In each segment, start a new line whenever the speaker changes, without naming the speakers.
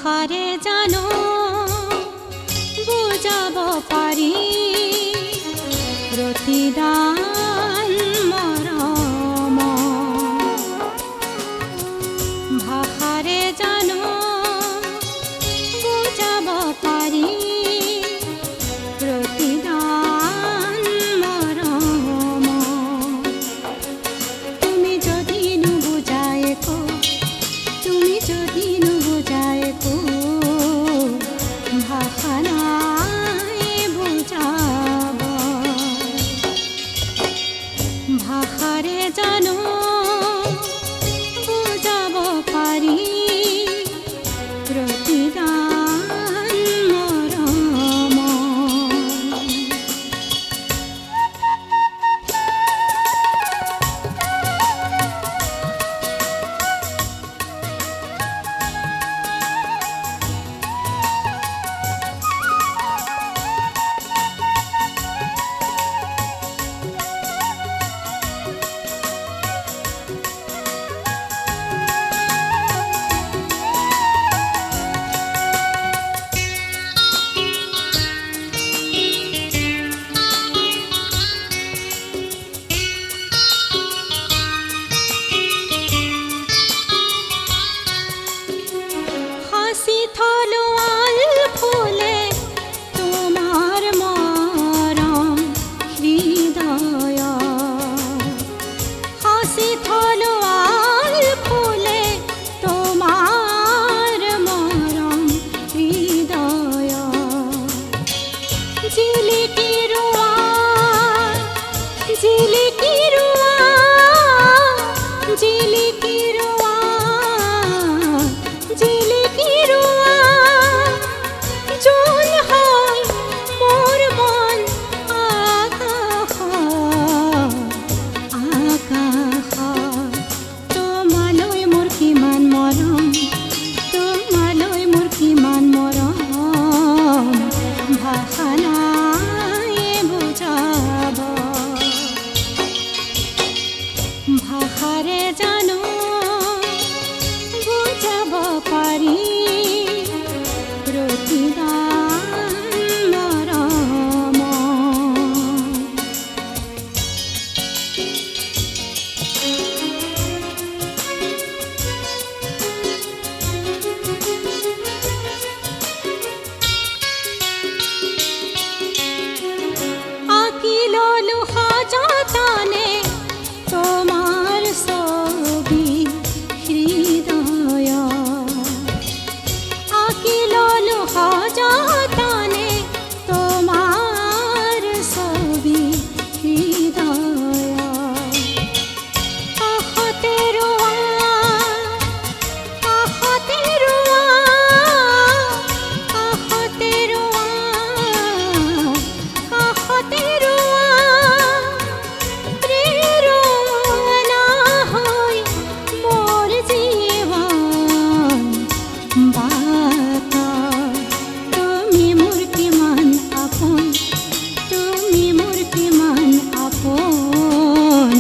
ভাষাৰে জানো বুজাব পাৰি প্ৰতিদান মৰম ভাষাৰে জানো বুজাব পাৰি প্ৰতিদান মৰম তুমি যদি নুবুজাই একো তুমি যদি নুবুজাই একো ভাষা নাই বুজাব ভাষাৰে জানো বুজাব পাৰি প্ৰতিদান মৰম হাসি থলোয়াল ফুলে তোমার মরম হৃদয় হাসি থলোয়াল ফুলে তোমার মরম হৃদয় জিলিকি রোয়া জিলিকি রোয়া জিলিকি রোয়া জিলিকি রোয়া জল হয় মোর মন আকাশ আকাশ তোমালৈ মোৰ কিমান মৰম তোমালৈ মোৰ কিমান মৰম ভাষা নাই বুজাব ভাষাৰে জানো বুজাব পাৰি প্ৰতিদান মৰম আঁকি ললো সযতনে তোমাৰ ছবি হৃদয় আঁকি ললো সযতনে তোমাৰ ছবি হৃদয় কাষতে ৰোৱা কাষতে ৰোৱা কাষতে ৰোৱা কাষতে ৰোৱা প্ৰেৰণা হৈ মোৰ জীৱন বাটা তুমি মোৰ কিমান আপোন তুমি মোৰ কিমান আপোন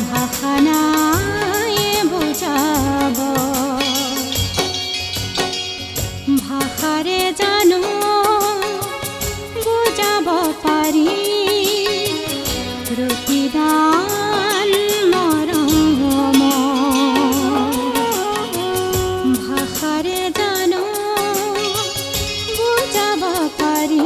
ভাষা নাই বুজাব ভাষাৰে জানো বুজাব পাৰি প্ৰতিদান মৰম ভাষাৰে জানো বুজাব পাৰি